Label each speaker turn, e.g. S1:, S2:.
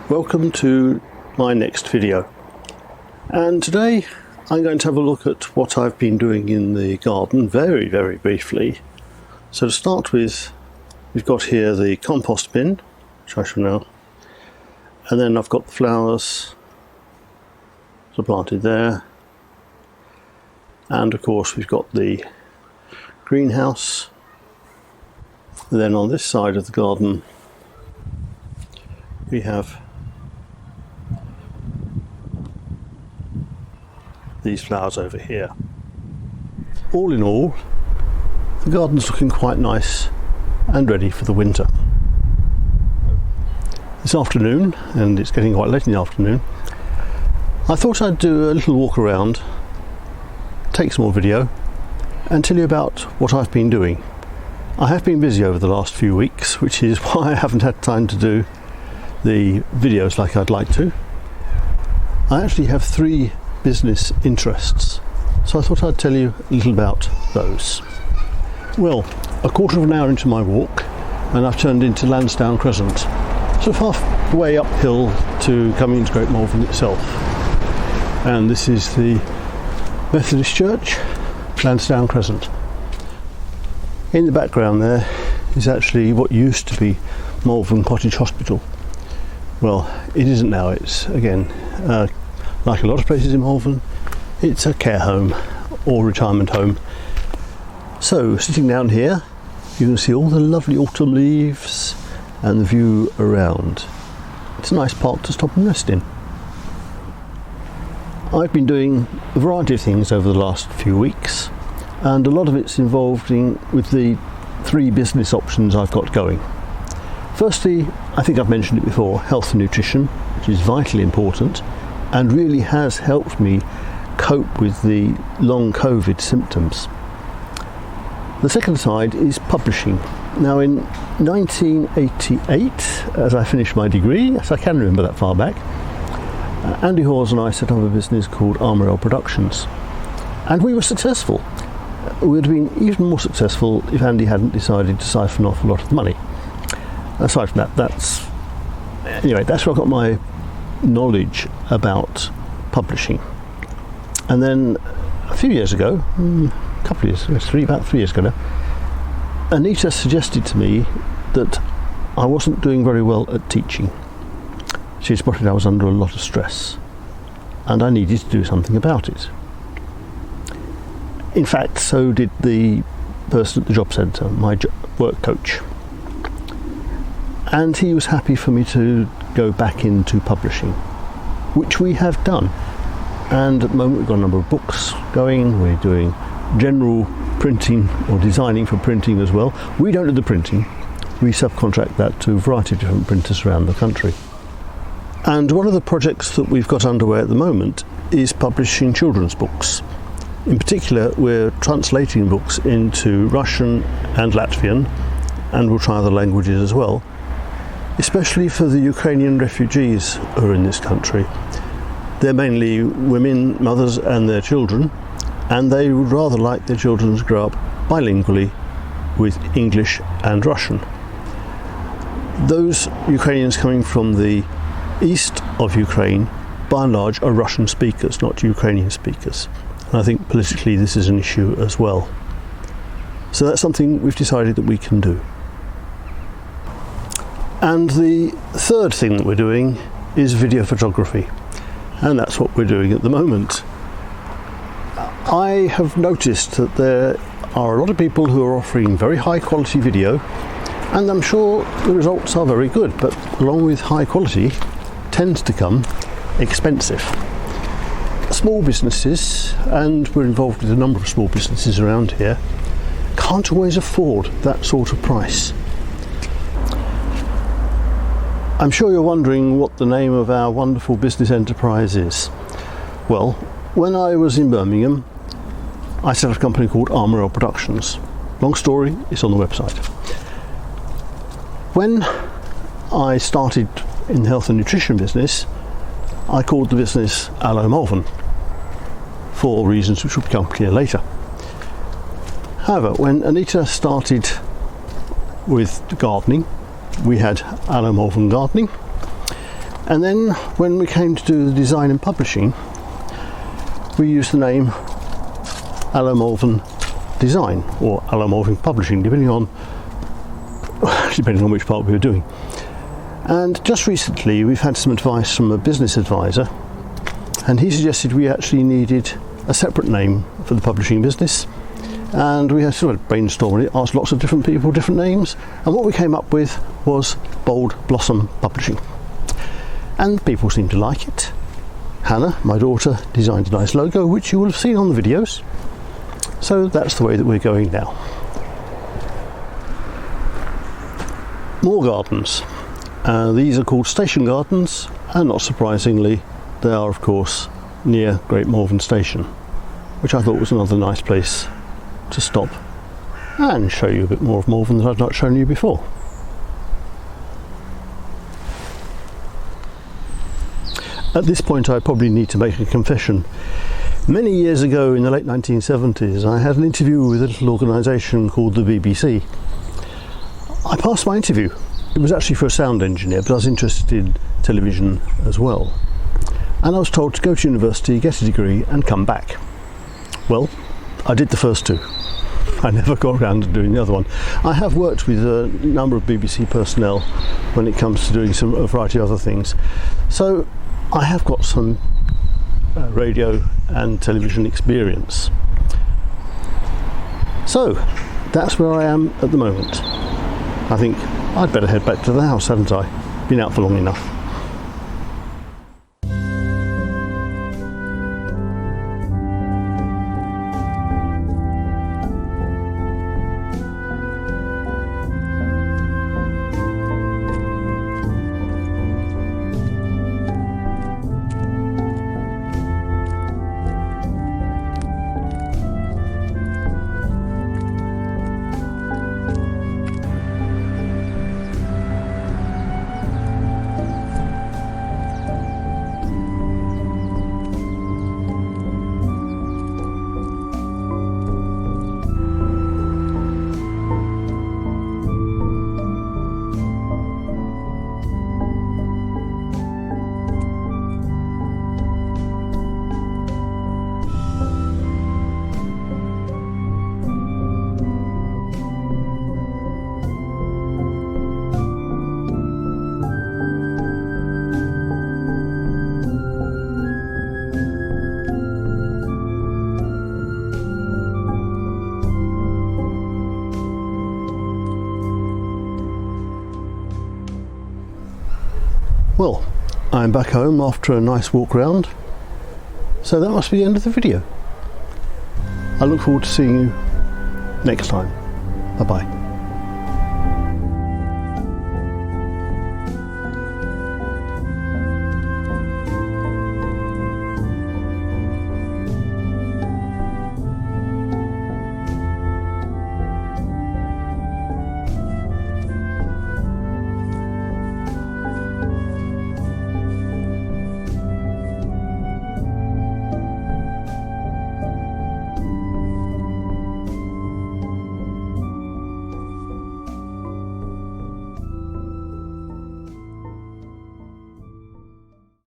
S1: Welcome to my next video, and today I'm going to have a look at what I've been doing in the garden very briefly. So to start with, we've got here the compost bin, which I shall now, and then I've got the flowers so planted there, and of course we've got the greenhouse. And then on this side of the garden we have these flowers over here. All in all, the garden's looking quite nice and ready for the winter. This afternoon, and it's getting quite late in the afternoon, I thought I'd do a little walk around, take some more video and tell you about what I've been doing. I have been busy over the last few weeks, which is why I haven't had time to do the videos like I'd like to. I actually have 3 business interests, so I thought I'd tell you a little about those. Well, a quarter of an hour into my walk and I've turned into Lansdowne Crescent, so halfway uphill to coming into Great Malvern itself. And this is the Methodist Church, Lansdowne Crescent. In the background there is actually what used to be Malvern Cottage Hospital. Well, it isn't now. It's, again, like a lot of places in Malvern, it's a care home or retirement home. So, sitting down here, you can see all the lovely autumn leaves and the view around. It's a nice park to stop and rest in. I've been doing a variety of things over the last few weeks, and a lot of it's involved with the 3 business options I've got going. Firstly, I think I've mentioned it before, health and nutrition, which is vitally important and really has helped me cope with the long COVID symptoms. The second side is publishing. Now, in 1988, as I finished my degree, yes, I can remember that far back, Andy Hawes and I set up a business called Armour Productions, and we were successful. We would have been even more successful if Andy hadn't decided to siphon off a lot of the money. Aside from that, that's where I got my knowledge about publishing. And then a few years ago, about 3 years ago now, Anita suggested to me that I wasn't doing very well at teaching. She spotted I was under a lot of stress and I needed to do something about it. In fact, so did the person at the job centre, my work coach. And he was happy for me to go back into publishing, which we have done. And at the moment we've got a number of books going. We're doing general printing or designing for printing as well. We don't do the printing. We subcontract that to a variety of different printers around the country. And one of the projects that we've got underway at the moment is publishing children's books. In particular, we're translating books into Russian and Latvian, and we'll try other languages as well, especially for the Ukrainian refugees who are in this country. They're mainly women, mothers and their children, and they would rather like their children to grow up bilingually with English and Russian. Those Ukrainians coming from the east of Ukraine, by and large, are Russian speakers, not Ukrainian speakers. And I think politically this is an issue as well. So that's something we've decided that we can do. And the third thing that we're doing is video photography, and that's what we're doing at the moment. I have noticed that there are a lot of people who are offering very high quality video, and I'm sure the results are very good, but along with high quality tends to come expensive. Small businesses, and we're involved with a number of small businesses around here, can't always afford that sort of price. I'm sure you're wondering what the name of our wonderful business enterprise is. Well, when I was in Birmingham, I set up a company called Armour Productions. Long story, it's on the website. When I started in the health and nutrition business, I called the business Aloe Malvern, for reasons which will become clear later. However, when Anita started with gardening, we had Aloe Malvern gardening, And then when we came to do the design and publishing, we used the name Malvern Design or Malvern Publishing, depending on which part we were doing. And just recently we've had some advice from a business advisor, and he suggested we actually needed a separate name for the publishing business. And we had sort of brainstormed it, asked lots of different people different names, and what we came up with was Bold Blossom Publishing. And people seemed to like it. Hannah, my daughter, designed a nice logo which you will have seen on the videos. So that's the way that we're going now. More gardens. These are called station gardens, and not surprisingly they are of course near Great Malvern Station, which I thought was another nice place to stop and show you a bit more of Malvern that I've not shown you before. At this point I probably need to make a confession. Many years ago in the late 1970s I had an interview with a little organisation called the BBC. I passed my interview. It was actually for a sound engineer, but I was interested in television as well. And I was told to go to university, get a degree and come back. Well, I did the first two. I never got around to doing the other one. I have worked with a number of BBC personnel when it comes to doing a variety of other things. So I have got some radio and television experience. So that's where I am at the moment. I think I'd better head back to the house, hadn't I? Been out for long enough. Well, I'm back home after a nice walk round, so that must be the end of the video. I look forward to seeing you next time. Bye bye.